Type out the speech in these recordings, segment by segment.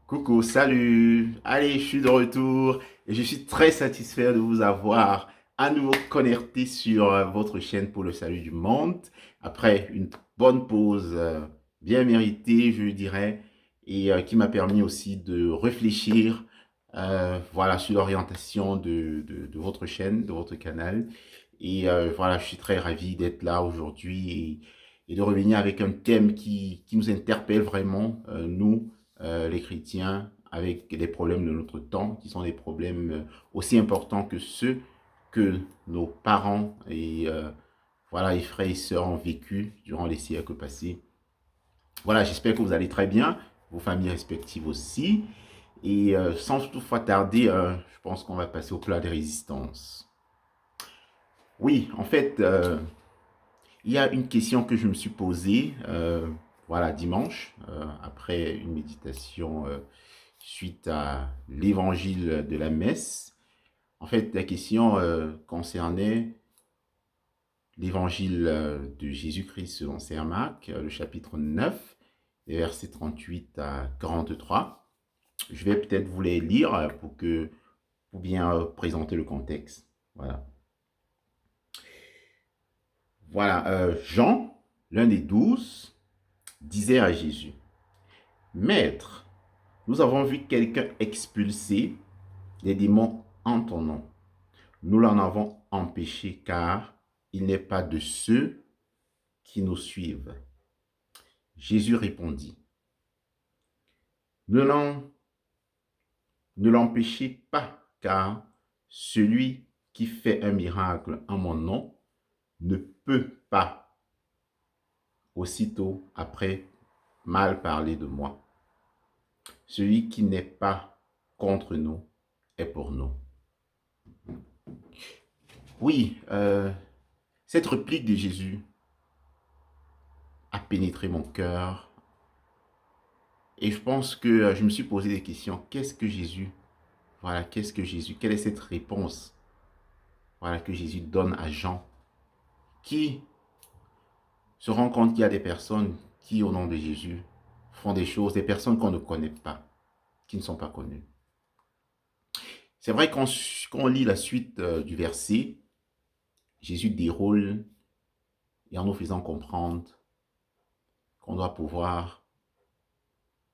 Coucou, salut. Allez, je suis de retour et je suis très satisfait de vous avoir à nouveau connecté sur votre chaîne pour le salut du monde. Après une bonne pause bien méritée, je dirais, et qui m'a permis aussi de réfléchir voilà, sur l'orientation de votre chaîne, de votre canal. Et voilà, je suis très ravi d'être là aujourd'hui et de revenir avec un thème qui nous interpelle vraiment, nous les chrétiens, avec les problèmes de notre temps, qui sont des problèmes aussi importants que ceux que nos parents et voilà, les frères et sœurs ont vécu durant les siècles passés. Voilà, j'espère que vous allez très bien, vos familles respectives aussi. Et sans toutefois tarder, je pense qu'on va passer au plat de résistance. Oui, en fait, il y a une question que je me suis posée, voilà, dimanche, après une méditation suite à l'évangile de la messe. En fait, la question concernait l'évangile de Jésus-Christ selon saint Marc, le chapitre 9, les versets 38 à 43. Je vais peut-être vous les lire pour bien présenter le contexte. Voilà. Voilà, Jean, l'un des 12, disait à Jésus, Maître, nous avons vu quelqu'un expulser des démons en ton nom. Nous l'en avons empêché car il n'est pas de ceux qui nous suivent. Jésus répondit, ne l'en- ne l'empêchez pas car celui qui fait un miracle en mon nom ne peut pas aussitôt après mal parler de moi. Celui qui n'est pas contre nous est pour nous. Oui, cette réplique de Jésus a pénétré mon cœur. Et je pense que je me suis posé des questions. Qu'est-ce que Jésus, voilà, qu'est-ce que Jésus, quelle est cette réponse, voilà, que Jésus donne à Jean, qui se rend compte qu'il y a des personnes qui, au nom de Jésus, font des choses, des personnes qu'on ne connaît pas, qui ne sont pas connues. C'est vrai qu'on lit la suite du verset, Jésus déroule et en nous faisant comprendre qu'on doit pouvoir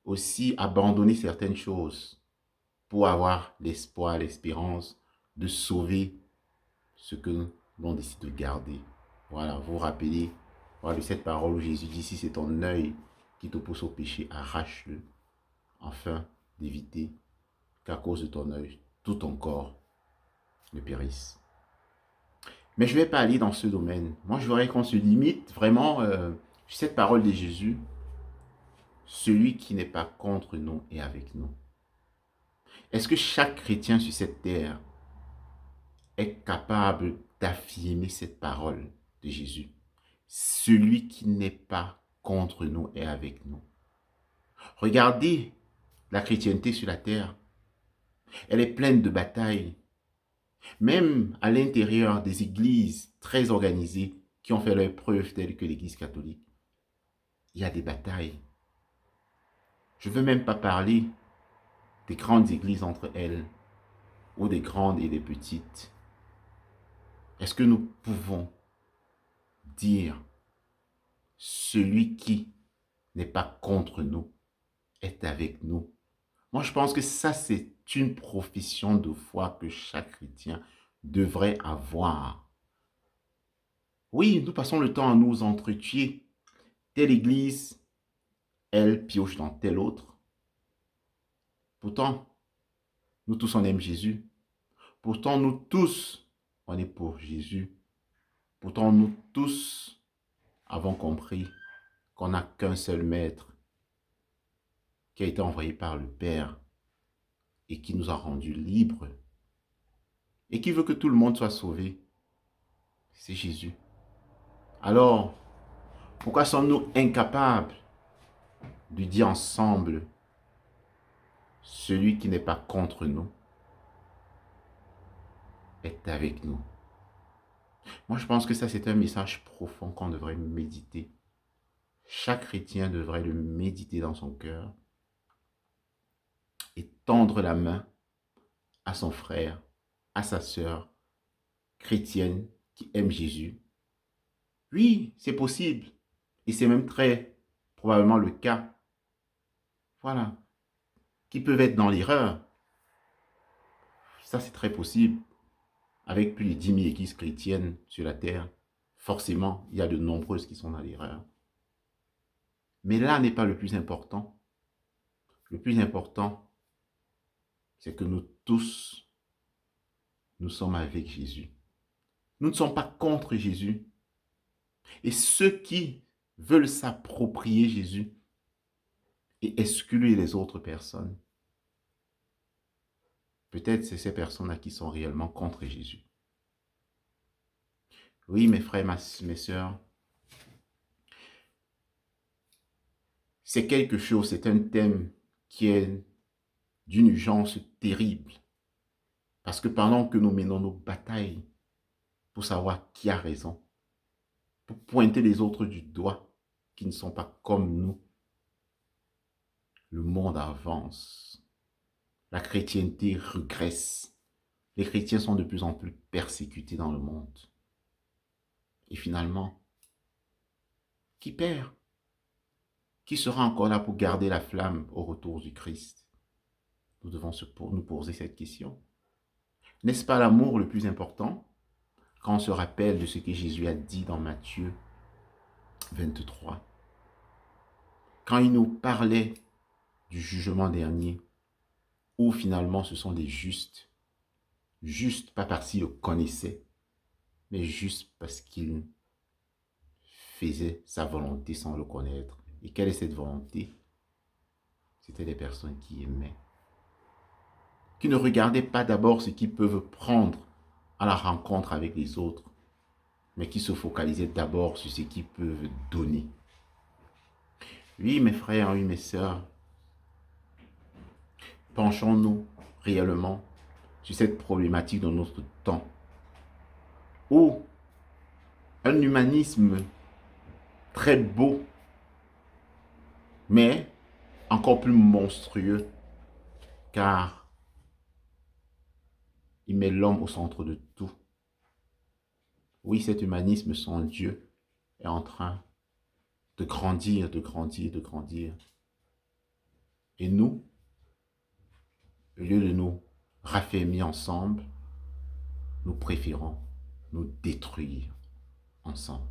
aussi abandonner certaines choses pour avoir l'espoir, l'espérance de sauver ce que l'on décide de garder. Voilà, vous vous rappelez voilà, de cette parole où Jésus dit, si c'est ton œil qui te pousse au péché, arrache-le, afin d'éviter qu'à cause de ton œil, tout ton corps ne périsse. Mais je ne vais pas aller dans ce domaine. Moi, je voudrais qu'on se limite vraiment cette parole de Jésus. Celui qui n'est pas contre nous est avec nous. Est-ce que chaque chrétien sur cette terre est capable d'affirmer cette parole de Jésus? Celui qui n'est pas contre nous est avec nous. Regardez la chrétienté sur la terre. Elle est pleine de batailles. Même à l'intérieur des églises très organisées qui ont fait leurs preuves telles que l'église catholique, il y a des batailles. Je ne veux même pas parler des grandes églises entre elles, ou des grandes et des petites. Est-ce que nous pouvons dire celui qui n'est pas contre nous est avec nous? Moi, je pense que ça, c'est une profession de foi que chaque chrétien devrait avoir. Oui, nous passons le temps à nous entretuer. Telle église, elle pioche dans telle autre. Pourtant, nous tous, on aime Jésus. Pourtant, nous tous, on est pour Jésus. Pourtant, nous tous avons compris qu'on n'a qu'un seul maître qui a été envoyé par le Père et qui nous a rendus libres et qui veut que tout le monde soit sauvé. C'est Jésus. Alors, pourquoi sommes-nous incapables de dire ensemble, celui qui n'est pas contre nous est avec nous? Moi, je pense que ça, c'est un message profond qu'on devrait méditer. Chaque chrétien devrait le méditer dans son cœur tendre la main à son frère, à sa sœur chrétienne qui aime Jésus? Oui, c'est possible. Et c'est même très probablement le cas. Voilà. Qui peuvent être dans l'erreur. Ça, c'est très possible. Avec plus de 10 000 églises chrétiennes sur la terre, forcément, il y a de nombreuses qui sont dans l'erreur. Mais là n'est pas le plus important. Le plus important, c'est que nous tous, nous sommes avec Jésus. Nous ne sommes pas contre Jésus. Et ceux qui veulent s'approprier Jésus et exclure les autres personnes, peut-être c'est ces personnes-là qui sont réellement contre Jésus. Oui, mes frères, mes sœurs, c'est quelque chose, c'est un thème qui est d'une urgence terrible. Parce que pendant que nous menons nos batailles pour savoir qui a raison, pour pointer les autres du doigt qui ne sont pas comme nous, le monde avance. La chrétienté régresse. Les chrétiens sont de plus en plus persécutés dans le monde. Et finalement, qui perd? Qui sera encore là pour garder la flamme au retour du Christ? Nous devons nous poser cette question. N'est-ce pas l'amour le plus important? Quand on se rappelle de ce que Jésus a dit dans Matthieu 23, quand il nous parlait du jugement dernier, où finalement ce sont des justes, justes pas parce qu'ils le connaissaient, mais juste parce qu'ils faisaient sa volonté sans le connaître. Et quelle est cette volonté? C'était des personnes qui aimaient, qui ne regardaient pas d'abord ce qu'ils peuvent prendre à la rencontre avec les autres, mais qui se focalisaient d'abord sur ce qu'ils peuvent donner. Oui, mes frères, oui, mes sœurs, penchons-nous réellement sur cette problématique de notre temps, où un humanisme très beau, mais encore plus monstrueux, car il met l'homme au centre de tout. Oui, cet humanisme sans Dieu est en train de grandir, de grandir, de grandir. Et nous, au lieu de nous raffermir ensemble, nous préférons nous détruire ensemble.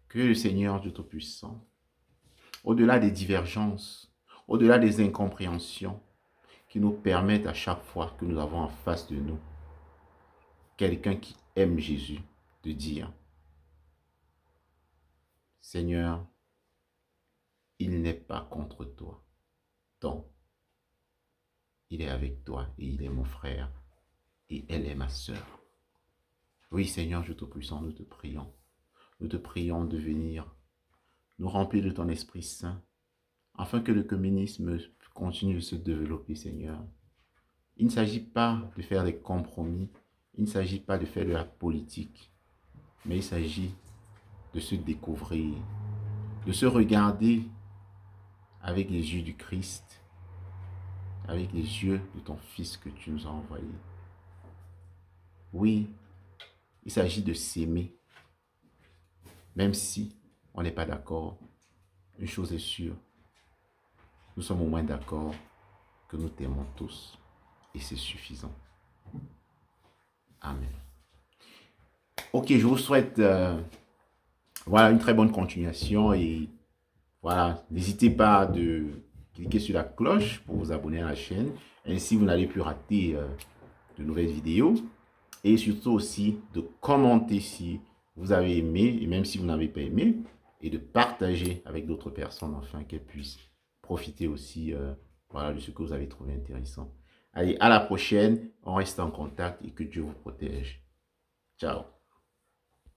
Que le Seigneur Dieu Tout-Puissant, au-delà des divergences, au-delà des incompréhensions, qui nous permettent à chaque fois que nous avons en face de nous quelqu'un qui aime Jésus, de dire, Seigneur, il n'est pas contre toi, donc il est avec toi et il est mon frère et elle est ma sœur. Oui, Seigneur Dieu Tout-Puissant, nous te prions. Nous te prions de venir nous remplir de ton Esprit Saint, afin que le communisme continue de se développer, Seigneur. Il ne s'agit pas de faire des compromis, il ne s'agit pas de faire de la politique, mais il s'agit de se découvrir, de se regarder avec les yeux du Christ, avec les yeux de ton Fils que tu nous as envoyé. Oui, il s'agit de s'aimer, même si on n'est pas d'accord. Une chose est sûre, nous sommes au moins d'accord que nous t'aimons tous et c'est suffisant. Amen. Ok, je vous souhaite voilà, une très bonne continuation et voilà, n'hésitez pas de cliquer sur la cloche pour vous abonner à la chaîne. Ainsi, vous n'allez plus rater de nouvelles vidéos. Et surtout aussi de commenter si vous avez aimé et même si vous n'avez pas aimé. Et de partager avec d'autres personnes afin qu'elles puissent profiter aussi voilà, de ce que vous avez trouvé intéressant. Allez, à la prochaine. On reste en contact et que Dieu vous protège. Ciao.